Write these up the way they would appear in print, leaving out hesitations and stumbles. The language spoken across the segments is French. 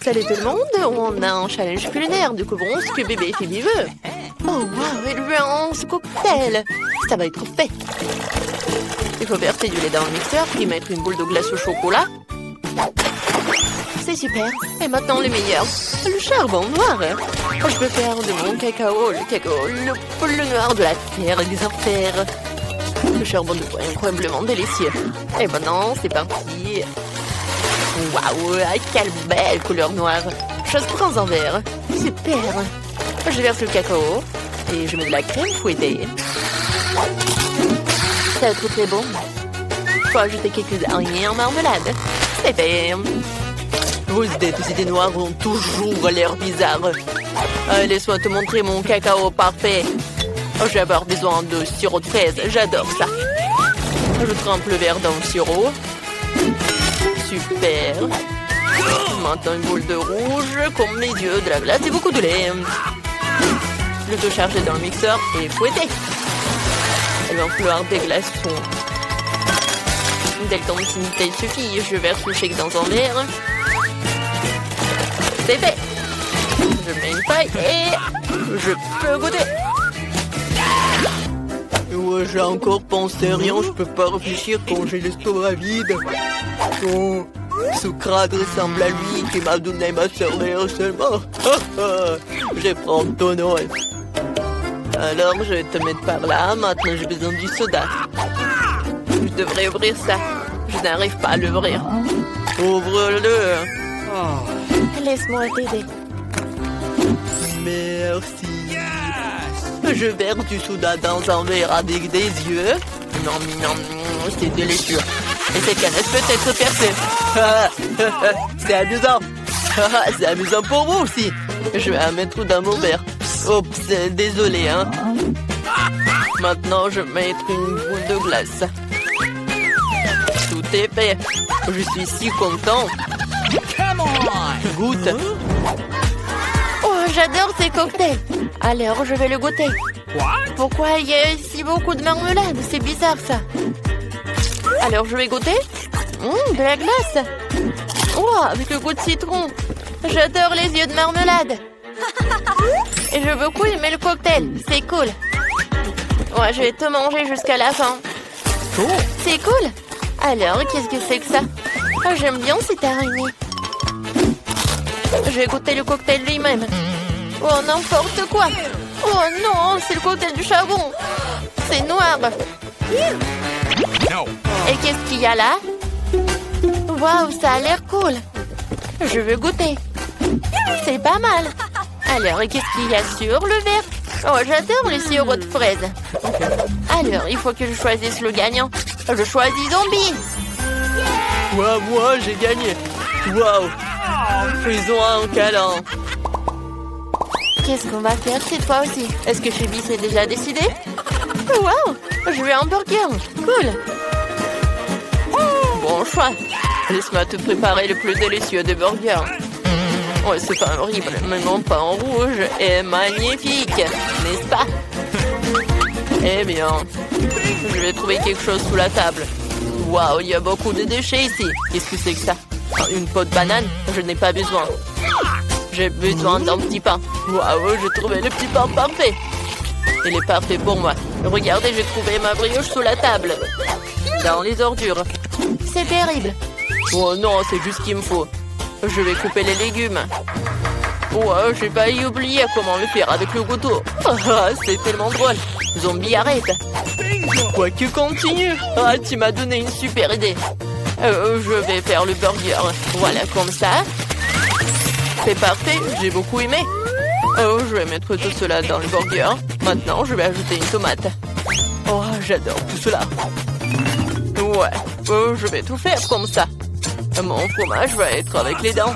Salut tout le monde, on a un challenge culinaire, découvrons ce que bébé Phoebe veut. Oh waouh, elle veut un cocktail. Ça va être fait. Il faut verser du lait dans le mixeur, puis mettre une boule de glace au chocolat. C'est super. Et maintenant le meilleur, le charbon noir. Je peux faire de mon cacao, le cacao, le noir de la terre, des enfers. Le charbon de bois est incroyablement délicieux. Et maintenant, c'est parti. Waouh, quelle belle couleur noire. Je prends un verre. Super. Je verse le cacao et je mets de la crème fouettée. Ça va être très bon. Faut ajouter quelques araignées en marmelade. C'est fait. Vos idées noires ont toujours l'air bizarres. Laisse-moi te montrer mon cacao parfait. Je vais avoir besoin de sirop de fraise. J'adore ça. Je trempe le verre dans le sirop. Super. Maintenant une boule de rouge, comme mes yeux, de la glace et beaucoup de lait. Le tout chargé dans le mixeur et fouetté. Il va falloir des glaçons. Dès le temps de il suffit, je verse le shake dans un verre. C'est fait. Je mets une paille et je peux goûter. Ouais, j'ai encore pensé rien, je peux pas réfléchir quand j'ai l'estomac vide. Oh, Socrate ressemble à lui qui m'a donné ma sœur seulement. Je vais prendre ton nom. Alors, je vais te mettre par là. Maintenant, j'ai besoin du soda. Je devrais ouvrir ça. Je n'arrive pas à l'ouvrir. Ouvre-le. Laisse-moi t'aider. Merci. Je verse du soda dans un verre avec des yeux. Non, c'est délicieux. Et cette canette peut être percée. C'est amusant. C'est amusant pour vous aussi. Je vais la mettre dans mon verre. Oups, désolé, hein. Maintenant, je vais mettre une boule de glace. Tout est fait. Je suis si content. Goûte. Oh, j'adore ces cocktails. Alors, je vais le goûter. Pourquoi il y a si beaucoup de marmelade? C'est bizarre, ça. Alors, je vais goûter. De la glace. Oh, avec le goût de citron. J'adore les yeux de marmelade. Et je veux beaucoup aimer le cocktail. C'est cool. Ouais, je vais te manger jusqu'à la fin. C'est cool. Alors, qu'est-ce que c'est que ça? Oh, j'aime bien cette araignée. Je vais goûter le cocktail lui-même. Oh, n'importe quoi. Oh non, c'est le cocktail du charbon. C'est noir. Et qu'est-ce qu'il y a là? Waouh, ça a l'air cool. Je veux goûter. C'est pas mal. Alors, qu'est-ce qu'il y a sur le verre? Oh, j'adore le sirop de fraise. Alors, il faut que je choisisse le gagnant. Je choisis Zombie. Waouh, moi, j'ai gagné. Waouh. Faisons un câlin. Qu'est-ce qu'on va faire cette fois aussi? Est-ce que Phoebe s'est déjà décidé? Waouh, je veux un burger. Cool. Bon choix. Laisse-moi te préparer le plus délicieux des burgers. Ouais, c'est pas horrible, mais mon pain en rouge est magnifique, n'est-ce pas? Eh bien, je vais trouver quelque chose sous la table. Waouh, il y a beaucoup de déchets ici. Qu'est-ce que c'est que ça? Une peau de banane? Je n'ai pas besoin. J'ai besoin d'un petit pain. Waouh, j'ai trouvé le petit pain parfait. Il est parfait pour moi. Regardez, j'ai trouvé ma brioche sous la table. Dans les ordures. C'est terrible. Oh non, c'est juste ce qu'il me faut. Je vais couper les légumes. Wow, j'ai failli oublier comment le faire avec le couteau. C'est tellement drôle. Zombie, arrête. Quoi que continue. Ah, tu m'as donné une super idée. Je vais faire le burger. Voilà, comme ça. C'est parfait, j'ai beaucoup aimé. Oh, je vais mettre tout cela dans le burger. Maintenant, je vais ajouter une tomate. Oh, j'adore tout cela. Ouais, je vais tout faire comme ça. Mon fromage va être avec les dents.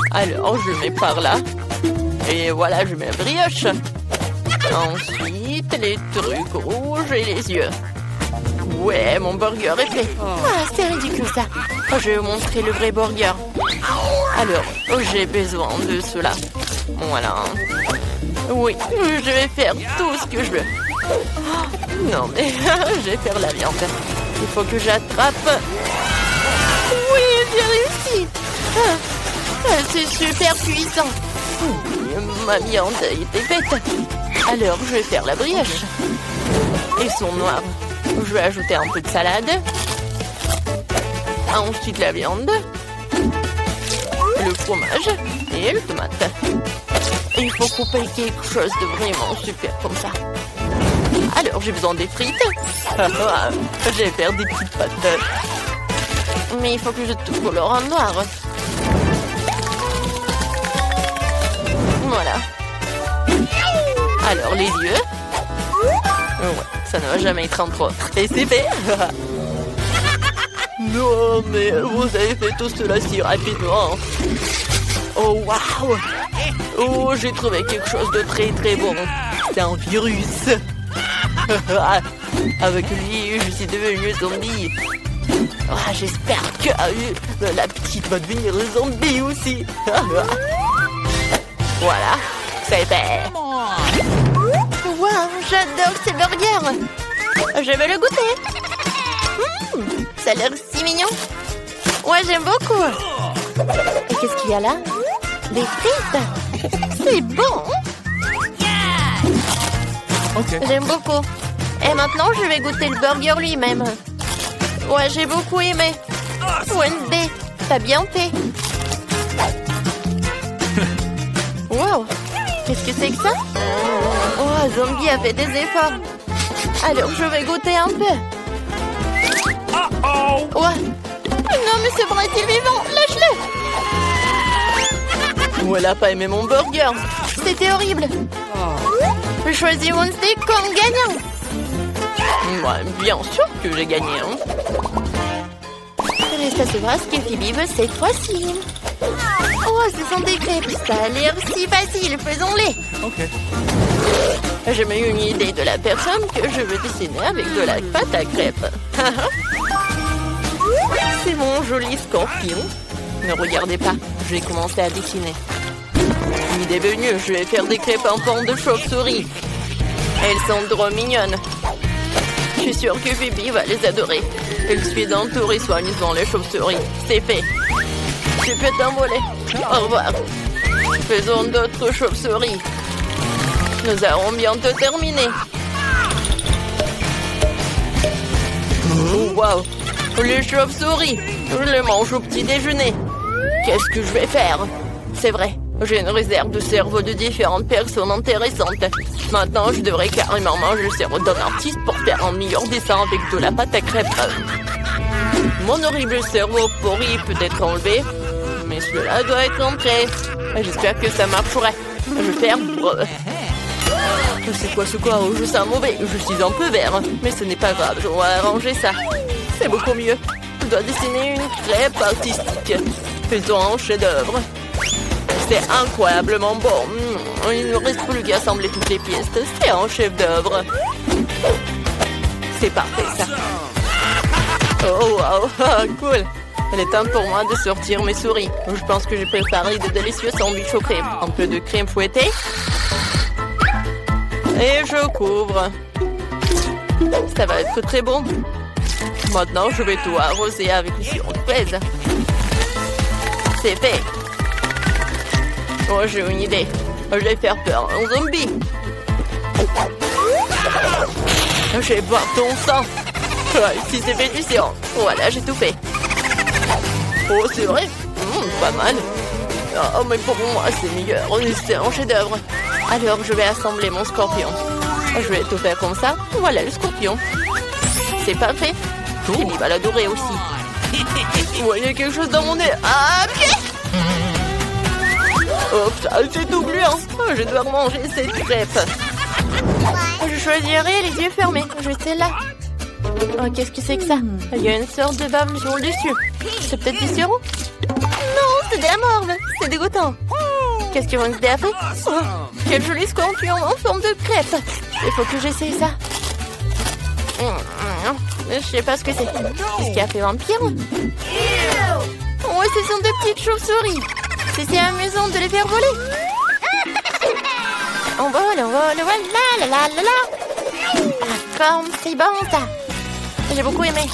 Alors, je mets par là. Et voilà, je mets la brioche. Ensuite, les trucs rouges et les yeux. Ouais, mon burger est prêt. Ah, c'est ridicule ça. Je vais vous montrer le vrai burger. Alors, j'ai besoin de cela. Voilà. Oui, je vais faire tout ce que je veux. Non, mais je vais faire la viande. Il faut que j'attrape. Oui, j'ai réussi. c'est super puissant. Ma viande était faite. Alors, je vais faire la brioche. Ils sont noirs. Je vais ajouter un peu de salade. Ensuite, la viande. Le fromage et le tomate. Il faut couper quelque chose de vraiment super comme ça. Alors, j'ai besoin des frites. Je vais faire des petites pâtes. Mais il faut que je tout colore en noir. Voilà. Alors, les yeux. Ouais, ça ne va jamais être en trop. Et c'est fait. Non, mais vous avez fait tout cela si rapidement. Oh, waouh. Oh, j'ai trouvé quelque chose de très très bon. C'est un virus. Avec lui, je suis devenue zombie. J'espère que la petite va devenir zombie aussi. Voilà, c'est fait. Wow, j'adore ces burgers. Je vais le goûter. Ça a l'air si mignon. Ouais, j'aime beaucoup. Et qu'est-ce qu'il y a là? Des frites. C'est bon. Okay. J'aime beaucoup. Et maintenant, je vais goûter le burger lui-même. Ouais, j'ai beaucoup aimé. Wednesday, t'as bien fait. Wow, qu'est-ce que c'est que ça? Oh, Zombie a fait des efforts. Alors, je vais goûter un peu. Ouais. Non, mais c'est vrai, il est vivant. Lâche-le. Oh, elle a pas aimé mon burger. C'était horrible. Je choisis Wednesday comme gagnant. Ouais, bien sûr que j'ai gagné. Reste à savoir ce que Phoebe veut cette fois-ci. Oh, ce sont des crêpes. Ça a l'air si facile. Faisons-les. Ok. J'ai eu une idée de la personne que je veux dessiner avec de la pâte à crêpes. C'est mon joli scorpion. Ne regardez pas. Je vais commencer à dessiner. Une idée venue. Je vais faire des crêpes en forme de chauve-souris. Elles sont trop mignonnes. Je suis sûre que Phoebe va les adorer. Elle suit d'entourer soigneusement les chauves-souris. C'est fait. Tu peux t'envoler. Au revoir. Faisons d'autres chauves-souris. Nous allons bientôt terminer. Oh, wow. Les chauves-souris. Je les mange au petit déjeuner. Qu'est-ce que je vais faire? C'est vrai. J'ai une réserve de cerveau de différentes personnes intéressantes. Maintenant, je devrais carrément manger le cerveau d'un artiste pour faire un meilleur dessin avec de la pâte à crêpes. Mon horrible cerveau pourri peut être enlevé, mais cela doit être entré. J'espère que ça marchera. Je vais faire... C'est quoi ce quoi? Je sens mauvais. Je suis un peu vert, mais ce n'est pas grave. Je vais arranger ça. C'est beaucoup mieux. Je dois dessiner une crêpe artistique. Faisons un chef-d'œuvre. C'est incroyablement bon. Il ne reste plus qu'à assembler toutes les pièces. C'est un chef-d'œuvre. C'est parfait, ça. Oh, wow. Cool. Il est temps pour moi de sortir mes souris. Je pense que j'ai préparé de délicieux sandwichs aux crèmes. Un peu de crème fouettée. Et je couvre. Ça va être très bon. Maintenant, je vais tout arroser avec le sirop de fraise. C'est fait. Oh, j'ai une idée. Je vais faire peur à un zombie. Je vais boire ton sang. Si c'est fait du sang. Voilà, j'ai tout fait. Oh, c'est vrai. Pas mal. Oh, mais pour moi, c'est meilleur. C'est un chef-d'œuvre. Alors, je vais assembler mon scorpion. Je vais tout faire comme ça. Voilà le scorpion. C'est parfait. Phoebe va l'adorer aussi. Ouais, il y a quelque chose dans mon nez. Ah, pied! Oh, c'est tout gluant. Je dois manger cette crêpe. Je choisirai les yeux fermés. Je vais celle-là. Oh, qu'est-ce que c'est que ça? Il y a une sorte de bave sur le dessus. C'est peut-être du sirop? Non, c'est de la morve. C'est dégoûtant. Qu'est-ce que Wednesday a fait? Oh, quel joli scorpion en forme de crêpe. Il faut que j'essaye ça. Je sais pas ce que c'est. Qu'est-ce qu'il a fait vampire? Oh, ce sont de petites chauves-souris. C'est amusant de les faire voler. On vole, voilà, la la la la. Ah, comme c'est bon ça. J'ai beaucoup aimé.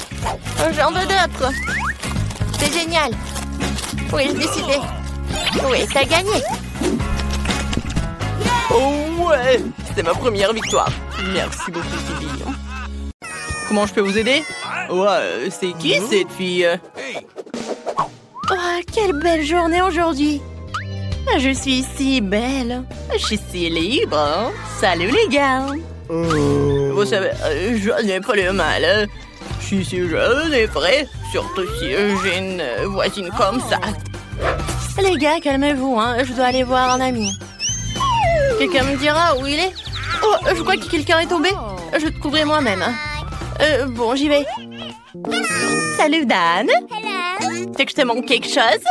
J'en veux d'autres. C'est génial. Oui, j'ai décidé. Oui, t'as gagné. Oh ouais, c'est ma première victoire. Merci beaucoup, Stevie. Comment je peux vous aider? Ouais, c'est qui cette fille? Oh, quelle belle journée aujourd'hui. Je suis si belle. Je suis si libre. Hein? Salut les gars. Vous savez, je n'ai pas le mal. Je suis si jeune et frais. Surtout si j'ai une voisine comme ça. Les gars, calmez-vous. Hein? Je dois aller voir un ami. Quelqu'un me dira où il est? Oh, je crois que quelqu'un est tombé. Je te couvrir moi-même. Bon, j'y vais. Salut Dan. C'est que je te manque quelque chose?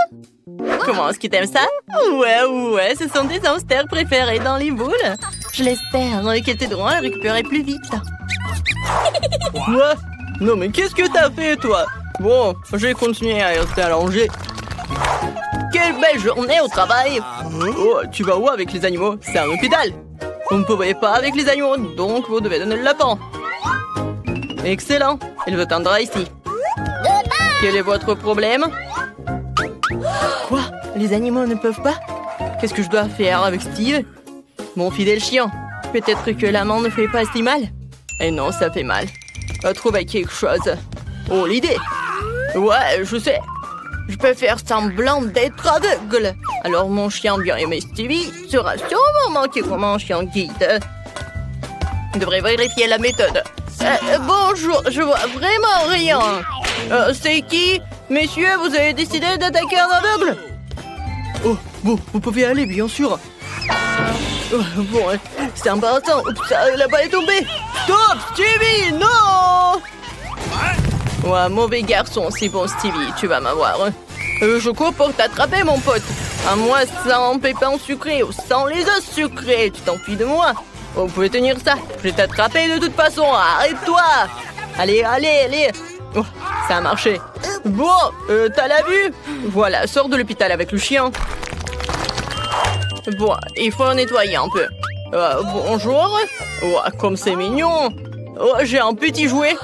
Comment est-ce que t'aimes ça? Ouais, ce sont tes hamsters préférés dans les boules. Je l'espère qu'elles t'aideront à récupérer plus vite. Quoi? Non mais qu'est-ce que t'as fait toi? Bon, je vais continuer à rester allongé. Quelle belle journée au travail! Oh, tu vas où avec les animaux? C'est un hôpital! Vous ne pouvez pas avec les animaux, donc vous devez donner le lapin. Excellent! Il vous attendra ici. Quel est votre problème? Quoi? Les animaux ne peuvent pas? Qu'est-ce que je dois faire avec Steve? Mon fidèle chien. Peut-être que l'amant ne fait pas si mal? Eh non, ça fait mal. Trouver quelque chose. Oh, l'idée! Ouais, je sais. Je peux faire semblant d'être aveugle. Alors mon chien bien aimé Stevie sera sûrement manqué comme un chien guide. Je devrais vérifier la méthode. Bonjour, je vois vraiment rien. C'est qui? Messieurs, vous avez décidé d'attaquer un aveugle? Oh, bon, vous pouvez aller, bien sûr. Bon, c'est embarrassant. Oups, la balle est tombée. Stop, Stevie, non! Ouais, mauvais garçon, c'est bon, Stevie, tu vas m'avoir. Je cours pour t'attraper, mon pote. À moi, sans pépins sucrés ou sans les os sucrés, tu t'enfuis de moi. Oh, vous pouvez tenir ça. Je vais t'attraper de toute façon. Arrête-toi. Allez. Oh, ça a marché. Bon, t'as la vue? Voilà, sors de l'hôpital avec le chien. Bon, il faut nettoyer un peu. Bonjour. Oh, comme c'est mignon. Oh, j'ai un petit jouet.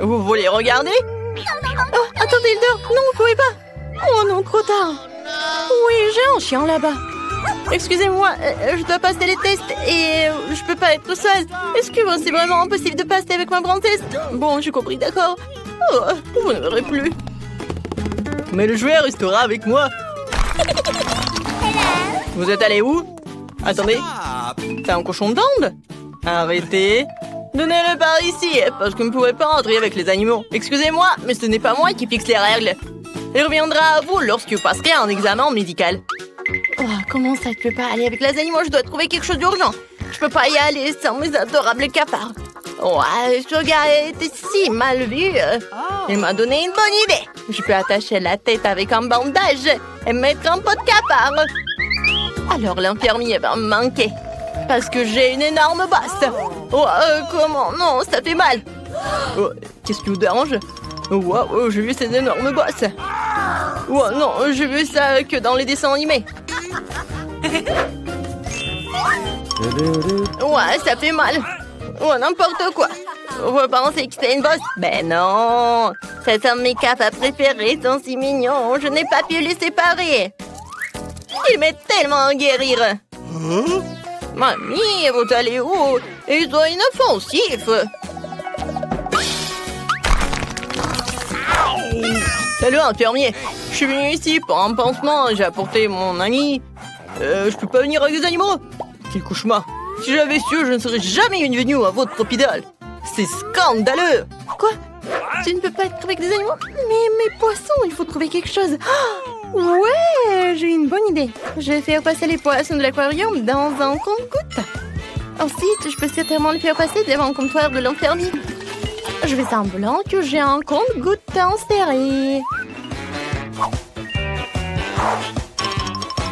Vous voulez regarder? Oh, attendez, il dort. Non, vous pouvez pas. Oh non, trop tard. Oui, j'ai un chien là-bas. Excusez-moi, je dois passer les tests et je peux pas être seule. Est-ce que c'est vraiment impossible de passer avec ma princesse? Bon, j'ai compris, d'accord. Oh, vous ne verrez plus. Mais le jouet restera avec moi. Vous êtes allé où? Attendez, c'est un cochon d'Inde? Arrêtez. Donnez-le par ici, parce que vous ne pouvez pas entrer avec les animaux. Excusez-moi, mais ce n'est pas moi qui fixe les règles. Il reviendra à vous lorsque vous passerez un examen médical. Oh, comment ça, tu peux pas aller avec les animaux? Je dois trouver quelque chose d'urgent. Je peux pas y aller sans mes adorables cafards. Oh, ce gars était si mal vu. Il m'a donné une bonne idée. Je peux attacher la tête avec un bandage et mettre un pot de cafard. Alors l'infirmier va me manquer. Parce que j'ai une énorme bosse. Oh, comment? Non, ça fait mal. Oh, qu'est-ce qui vous dérange? Oh, j'ai vu ces énormes bosses. Oh non, j'ai vu ça que dans les dessins animés. Ouais, ça fait mal. Oh, n'importe quoi. Vous pensez que c'est une bosse? Ben non. Ce sont mes cafards préférés, ils sont si mignons. Je n'ai pas pu les séparer. Ils m'aident tellement à guérir. Mamie, vous allez où? Ils sont inoffensifs. Salut, infirmier. Je suis venu ici pour un pansement. J'ai apporté mon ami. Je peux pas venir avec les animaux? Quel cauchemar. Si j'avais su, je ne serais jamais venu à votre hôpital. C'est scandaleux. Quoi? Tu ne peux pas être avec des animaux? Mais mes poissons, il faut trouver quelque chose. Oh, ouais, j'ai une bonne idée. Je vais faire passer les poissons de l'aquarium dans un compte-gouttes. Ensuite, je peux certainement les faire passer devant le comptoir de l'infirmier. Je fais semblant que j'ai un compte-gouttes inséré.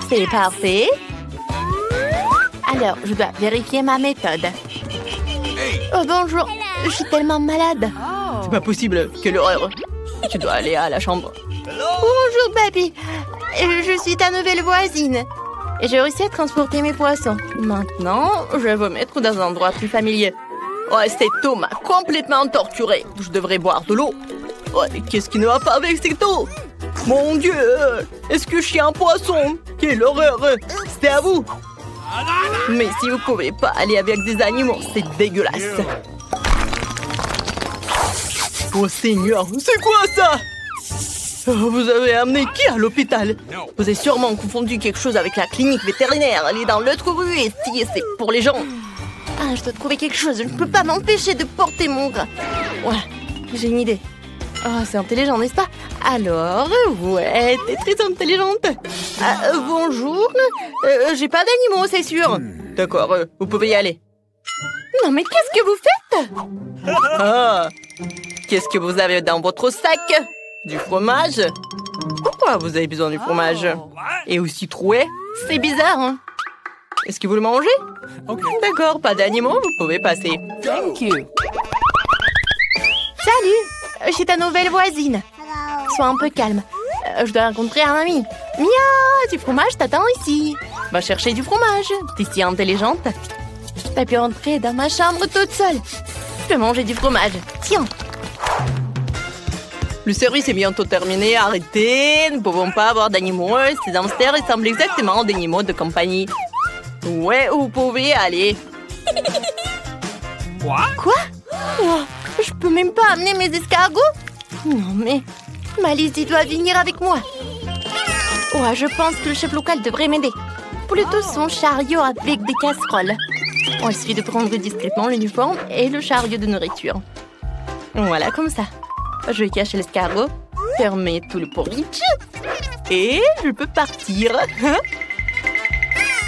C'est parfait. Alors, je dois vérifier ma méthode. Oh, bonjour. Je suis tellement malade. C'est pas possible. Quelle horreur. Tu dois aller à la chambre. Bonjour, Baby. Je suis ta nouvelle voisine. Et j'ai réussi à transporter mes poissons. Maintenant, je vais vous mettre dans un endroit plus familier. Ouais, cette eau m'a complètement torturée. Je devrais boire de l'eau. Ouais, qu'est-ce qui ne va pas avec cette eau? Mon Dieu! Est-ce que je suis un poisson? Quelle horreur! C'était à vous! Mais si vous pouvez pas aller avec des animaux, c'est dégueulasse! Oh Seigneur, c'est quoi ça? Vous avez amené qui à l'hôpital? Vous avez sûrement confondu quelque chose avec la clinique vétérinaire. Elle est dans l'autre rue et si c'est pour les gens. Ah, je dois trouver quelque chose. Je ne peux pas m'empêcher de porter mon gras. Ouais, j'ai une idée. Oh, c'est intelligent, n'est-ce pas? Alors, ouais, t'es très intelligente. Bonjour. J'ai pas d'animaux, c'est sûr. D'accord, vous pouvez y aller. Non, mais qu'est-ce que vous faites? Ah, qu'est-ce que vous avez dans votre sac? Du fromage? Pourquoi vous avez besoin du fromage? Et aussi troué? C'est bizarre, hein? Est-ce que vous le mangez? D'accord, pas d'animaux, vous pouvez passer. Thank you. Salut! Je suis ta nouvelle voisine. Sois un peu calme. Je dois rencontrer un ami. Mia! Du fromage t'attends ici. Va chercher du fromage. T'es si intelligente. T'as pu entrer dans ma chambre toute seule. Je peux manger du fromage. Tiens. Le service est bientôt terminé. Arrêtez. Nous ne pouvons pas avoir d'animaux. Ces hamsters ressemblent exactement aux animaux de compagnie. Ouais, vous pouvez aller. Quoi? Oh, je peux même pas amener mes escargots? Non mais... Malice doit venir avec moi. Ouais, je pense que le chef local devrait m'aider. Plutôt son chariot avec des casseroles. Il suffit de prendre discrètement l'uniforme et le chariot de nourriture. Voilà, comme ça. Je vais cacher l'escargot, fermer tout le porridge et je peux partir.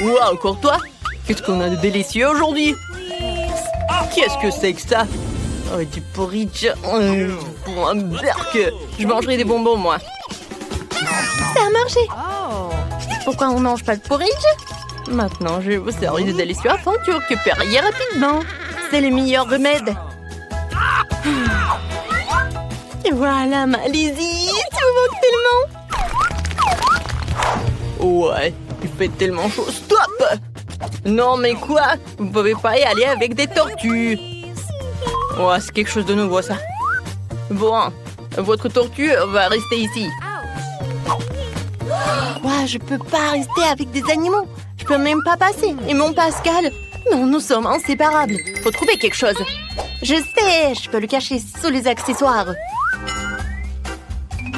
Wow, encore toi? Qu'est-ce qu'on a de délicieux aujourd'hui? Qu'est-ce que c'est que ça? Oh, du porridge. Pour un berk. Je mangerai des bonbons, moi. Ça a marché. Pourquoi on mange pas de porridge? Maintenant, je vais vous servir de délicieux afin que tu récupériez rapidement. C'est le meilleur remède. Et voilà, ma Lizzie, tu me manques tellement. Ouais, il fait tellement chaud. Stop! Non, mais quoi? Vous pouvez pas y aller avec des tortues. Ouais, c'est quelque chose de nouveau, ça. Bon, votre tortue va rester ici. Ouais, je peux pas rester avec des animaux. Je peux même pas passer. Et mon Pascal? Non, nous sommes inséparables. Faut trouver quelque chose. Je sais, je peux le cacher sous les accessoires.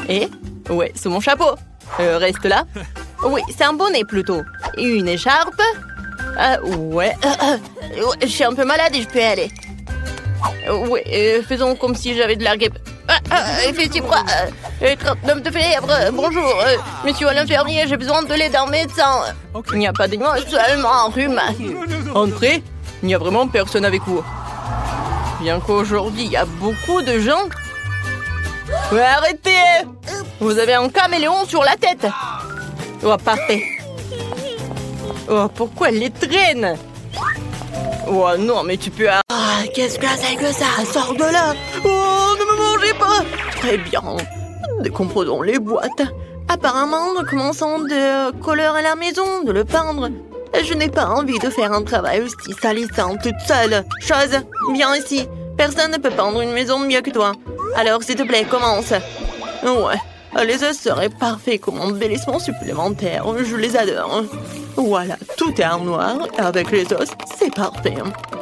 Et? Ouais, sous mon chapeau. Reste là. Oui, c'est un bonnet plutôt. Et une écharpe. Ouais. Je suis un peu malade et je peux y aller. Oui, faisons comme si j'avais de la grippe. Effectivement, 39 de fièvre. Bonjour, monsieur l'infirmier, j'ai besoin de l'aide d'un médecin. Il n'y a pas d'animaux, seulement un rhume. Entrez, il n'y a vraiment personne avec vous. Bien qu'aujourd'hui, il y a beaucoup de gens. Ouais, arrêtez! Vous avez un caméléon sur la tête. Oh, parfait. Oh, pourquoi elle les traîne? Oh non, mais tu peux... Ah, qu'est-ce que c'est que ça? Sors de là! Oh, ne me mangez pas! Très bien. Décomposons les boîtes. Apparemment, nous commençons de colorer la maison, de le peindre. Je n'ai pas envie de faire un travail aussi salissant toute seule. Chose, viens ici. Personne ne peut peindre une maison mieux que toi. Alors, s'il te plaît, commence. Ouais, les os seraient parfaits comme embellissement supplémentaire. Je les adore. Voilà, tout est en noir. Avec les os, c'est parfait.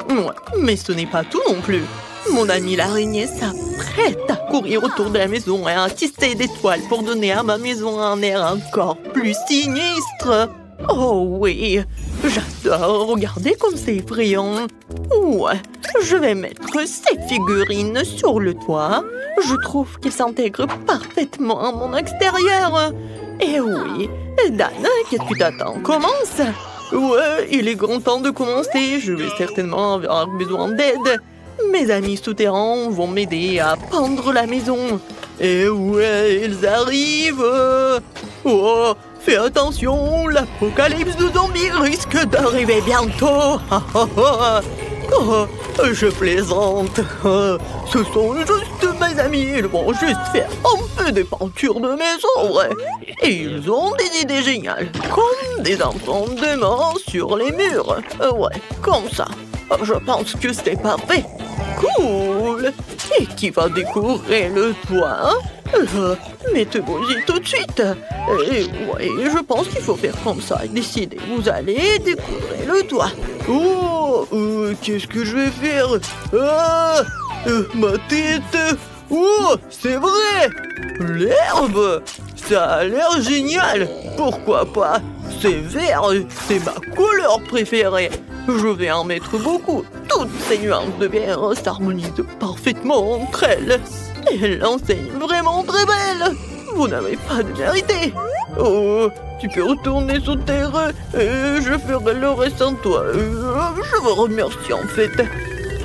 Ouais, mais ce n'est pas tout non plus. Mon ami l'araignée s'apprête à courir autour de la maison et à tisser des toiles pour donner à ma maison un air encore plus sinistre. Oh oui, j'adore. Regardez comme c'est effrayant. Ouais, je vais mettre ces figurines sur le toit. Je trouve qu'ils s'intègrent parfaitement à mon extérieur. Et oui, Dan, qu'est-ce que tu t'attends? Commence. Ouais, il est grand temps de commencer. Je vais certainement avoir besoin d'aide. Mes amis souterrains vont m'aider à peindre la maison. Et ouais, ils arrivent. Oh, fais attention, l'apocalypse de zombies risque d'arriver bientôt. Oh, je plaisante. Ce sont juste mes amis. Ils vont juste faire un peu de peinture de maison, ouais. Et ils ont des idées géniales. Comme des empreintes sur les murs. Ouais, comme ça. Je pense que c'est parfait. Cool. Et qui va décorer le toit? Mettez vos yeux tout de suite. Et ouais, je pense qu'il faut faire comme ça. Décidez, vous allez découvrir le toit. Oh, qu'est-ce que je vais faire? Ah, ma tête. Oh, c'est vrai. L'herbe, ça a l'air génial. Pourquoi pas? C'est vert, c'est ma couleur préférée. Je vais en mettre beaucoup. Toutes ces nuances de vert s'harmonisent parfaitement entre elles. Et l'enseigne vraiment très belle. Vous n'avez pas de vérité. Oh, tu peux retourner sur terre. Je ferai le reste sans toi. Je vous remercie en fait.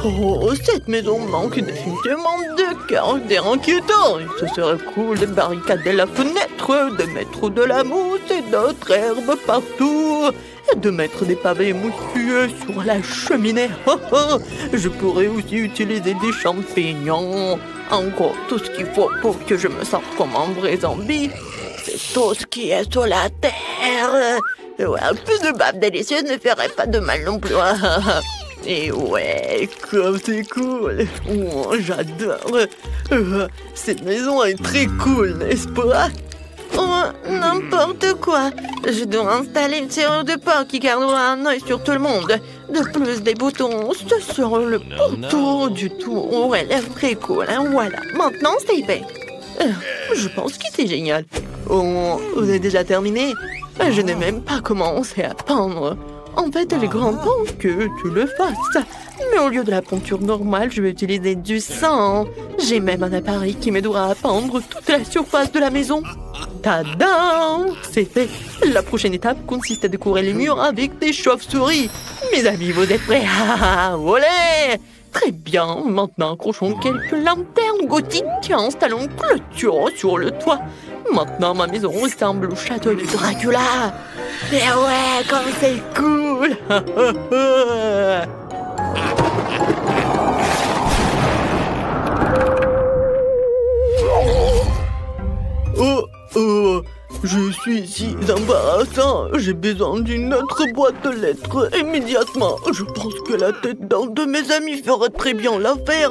Oh, cette maison manque définitivement de caractère inquiétant. Ce serait cool de barricader la fenêtre, de mettre de la mousse et d'autres herbes partout, et de mettre des pavés moussueux sur la cheminée. Je pourrais aussi utiliser des champignons. Encore tout ce qu'il faut pour que je me sente comme un vrai zombie. C'est tout ce qui est sur la terre. Ouais, un peu de bave délicieuse ne ferait pas de mal non plus. Et ouais, comme c'est cool. Oh, j'adore. Cette maison est très cool, n'est-ce pas? Oh, n'importe quoi. Je dois installer une serrure de porc qui gardera un œil sur tout le monde. De plus, des boutons sur le poteau du tout. Ouais, elle est très cool. Hein? Voilà, maintenant c'est fait. Je pense que c'est génial. Oh, vous avez déjà terminé? Je n'ai même pas commencé à peindre. En fait, il est grand temps que tu le fasses. Mais au lieu de la peinture normale, je vais utiliser du sang. J'ai même un appareil qui m'aidera à peindre toute la surface de la maison. Tadam! C'est fait. La prochaine étape consiste à décorer les murs avec des chauves-souris. Mes amis, vous êtes prêts? Olé! Très bien. Maintenant, accrochons quelques lanternes gothiques et installons une clôture sur le toit. Maintenant, ma maison ressemble au château de Dracula. Mais ouais, comme c'est cool! Je suis si embarrassant. J'ai besoin d'une autre boîte de lettres immédiatement. Je pense que la tête d'un de mes amis ferait très bien l'affaire.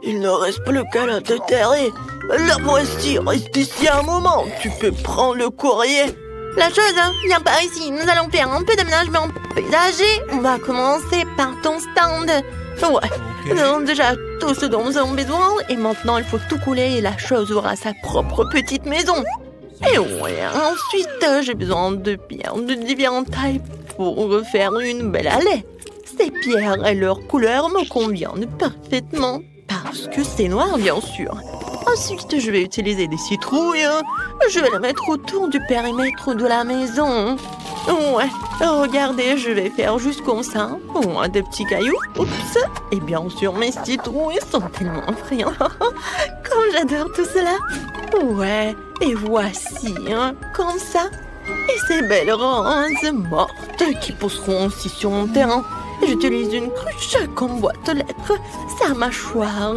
Il ne reste plus qu'à la déterrer. La voici, reste ici un moment. Tu peux prendre le courrier. La chose, viens par ici. Nous allons faire un peu d'aménagement paysager. On va commencer par ton stand. Ouais, nous avons déjà tout ce dont nous avons besoin. Et maintenant, il faut tout couler et la chose aura sa propre petite maison. Et ouais, ensuite, j'ai besoin de pierres de différentes tailles pour faire une belle allée. Ces pierres et leur couleur me conviennent parfaitement. Parce que c'est noir, bien sûr. Ensuite, je vais utiliser des citrouilles. Je vais les mettre autour du périmètre de la maison. Ouais, regardez, je vais faire juste comme ça. Ouais, des petits cailloux. Oups. Et bien sûr, mes citrouilles sont tellement friands. Comme j'adore tout cela. Ouais, et voici, comme ça. Et ces belles roses mortes qui pousseront aussi sur mon terrain. J'utilise une cruche comme boîte de lettres. Sa mâchoire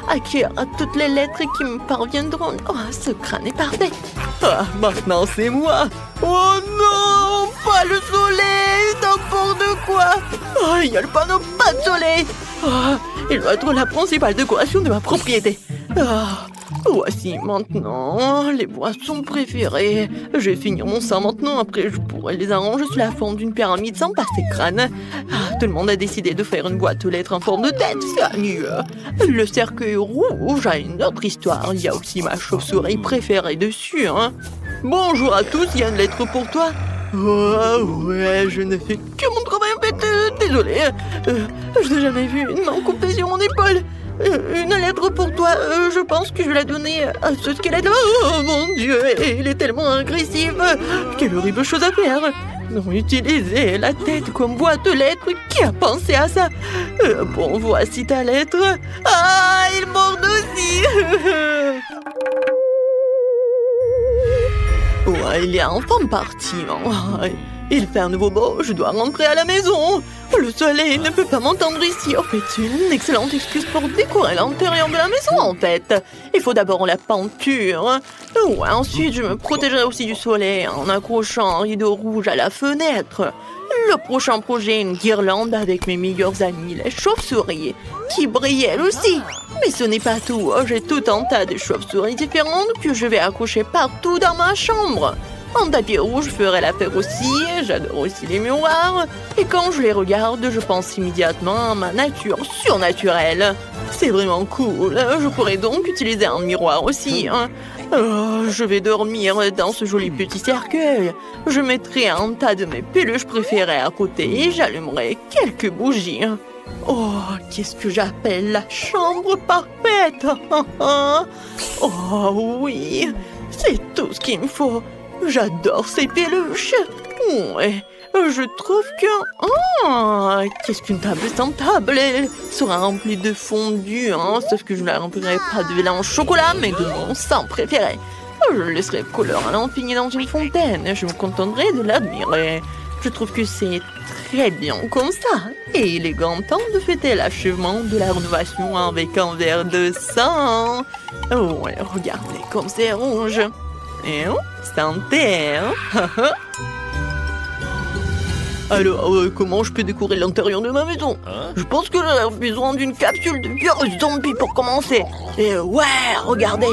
accueillera toutes les lettres qui me parviendront. Oh, ce crâne est parfait. Ah, maintenant c'est moi. Oh non, pas le soleil, n'importe quoi. Oh, il y a le panneau pas de soleil. Oh, il doit être la principale décoration de ma propriété. Voici maintenant les boissons préférées. Je vais finir mon sang maintenant. Après, je pourrai les arranger sous la forme d'une pyramide sans passer crâne. Tout le monde a décidé de faire une boîte aux lettres en forme de tête. C'est mieux. Le cercueil rouge a une autre histoire. Il y a aussi ma chauve-souris préférée dessus. Bonjour à tous, il y a une lettre pour toi. Oh ouais, je ne fais que mon travail en fait. Désolé. Je n'ai jamais vu une main coupée sur mon épaule. Une lettre pour toi, je pense que je vais la donner à ce squelette. Oh mon Dieu, il est tellement agressif. Quelle horrible chose à faire. Non, utiliser la tête comme boîte de lettres. Qui a pensé à ça? Bon, voici ta lettre. Ah, il mord aussi. Ouais, il est enfin parti. Il fait un nouveau beau, je dois rentrer à la maison. Le soleil ne peut pas m'entendre ici. En fait, c'est une excellente excuse pour décorer l'intérieur de la maison, en fait. Il faut d'abord la peinture. Ouais, ensuite, je me protégerai aussi du soleil en accrochant un rideau rouge à la fenêtre. Le prochain projet, une guirlande avec mes meilleurs amis, les chauves-souris, qui brillent elles aussi. Mais ce n'est pas tout, j'ai tout un tas de chauves-souris différentes que je vais accrocher partout dans ma chambre. Un tapis rouge ferait l'affaire aussi, j'adore aussi les miroirs. Et quand je les regarde, je pense immédiatement à ma nature surnaturelle. C'est vraiment cool, je pourrais donc utiliser un miroir aussi. Oh, je vais dormir dans ce joli petit cercueil. Je mettrai un tas de mes peluches préférées à côté et j'allumerai quelques bougies. Oh, qu'est-ce que j'appelle la chambre parfaite. Oh oui, c'est tout ce qu'il me faut. J'adore ces peluches. Ouais, je trouve que... Oh, qu'est-ce qu'une table sans table? Elle sera remplie de fondu, sauf que je ne la remplirai pas de lait en chocolat, mais de mon sang préféré. Je laisserai couleur à l'infini dans une fontaine. Je me contenterai de l'admirer. Je trouve que c'est très bien comme ça. Et il est grand temps de fêter l'achèvement de la rénovation avec un verre de sang. Oh, ouais, regardez comme c'est rouge. Et santé, Alors, comment je peux décorer l'intérieur de ma maison? Je pense que j'ai besoin d'une capsule de virus zombie pour commencer. Et ouais, regardez,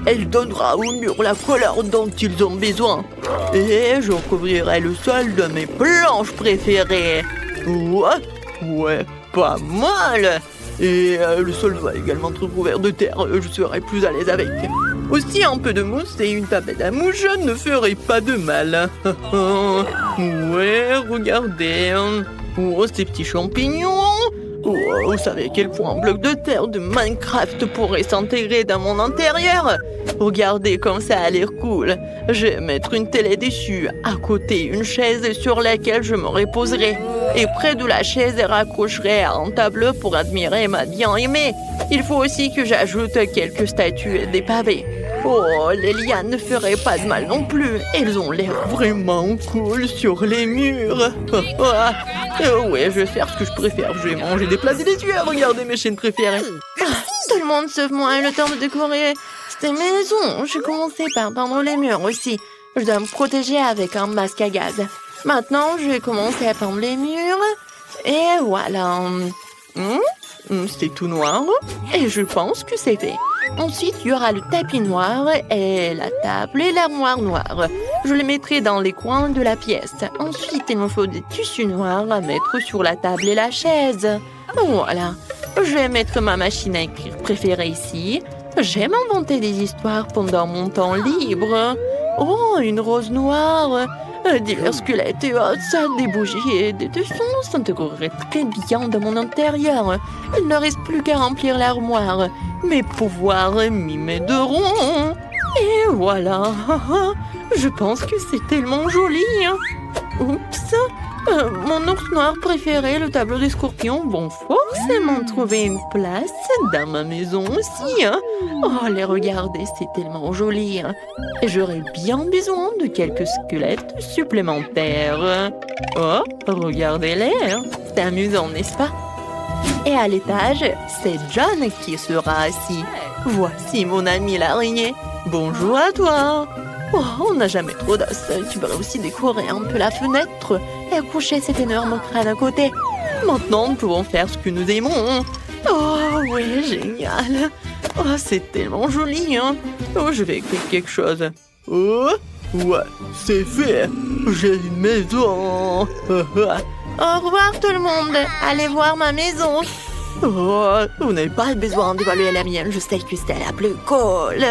elle donnera aux murs la couleur dont ils ont besoin. Et je recouvrirai le sol de mes planches préférées. Ouais, pas mal. Et le sol va également être recouvert de terre, je serai plus à l'aise avec. Aussi, un peu de mousse et une tapette à mouche ne ferait pas de mal. Ouais, regardez. Oh, ces petits champignons. Oh, vous savez à quel point un bloc de terre de Minecraft pourrait s'intégrer dans mon intérieur? Regardez comme ça a l'air cool. Je vais mettre une télé dessus, à côté une chaise sur laquelle je me reposerai. Et près de la chaise, je raccrocherai à un tableau pour admirer ma bien-aimée. Il faut aussi que j'ajoute quelques statues et des pavés. Oh, les lianes ne feraient pas de mal non plus. Elles ont l'air vraiment cool sur les murs. Ouais, je vais faire ce que je préfère. Je vais manger des plats délicieux. Regardez mes chaînes préférées. Tout le monde sauf moi. Le temps de décorer cette maison. J'ai commencé par peindre les murs aussi. Je dois me protéger avec un masque à gaz. Maintenant, je vais commencer à peindre les murs. Et voilà. C'est tout noir. Et je pense que c'est fait. Ensuite, il y aura le tapis noir et la table et l'armoire noire. Je les mettrai dans les coins de la pièce. Ensuite, il me faut des tissus noirs à mettre sur la table et la chaise. Voilà. Je vais mettre ma machine à écrire préférée ici. J'aime inventer des histoires pendant mon temps libre. Oh, une rose noire. Divers squelettes et os, des bougies et des défenses s'intégreraient très bien dans mon intérieur. Il ne reste plus qu'à remplir l'armoire. Mes pouvoirs m'y m'aideront. Et voilà. Je pense que c'est tellement joli. Oups. Mon ours noir préféré, le tableau des scorpions, vont forcément trouver une place dans ma maison aussi. Oh, les regardez, c'est tellement joli. Et j'aurais bien besoin de quelques squelettes supplémentaires. Oh, regardez-les. C'est amusant, n'est-ce pas? Et à l'étage, c'est John qui sera assis. Voici mon ami l'araignée. Bonjour à toi. Oh, on n'a jamais trop d'os. Tu pourrais aussi décorer un peu la fenêtre et accrocher cet énorme crâne à côté. Maintenant, nous pouvons faire ce que nous aimons. Oh, oui, génial. Oh, c'est tellement joli. Oh, je vais écrire quelque chose. Oh, ouais, c'est fait. J'ai une maison. Au revoir tout le monde. Allez voir ma maison. Oh, vous n'avez pas besoin d'évaluer la mienne. Je sais que c'est la plus cool.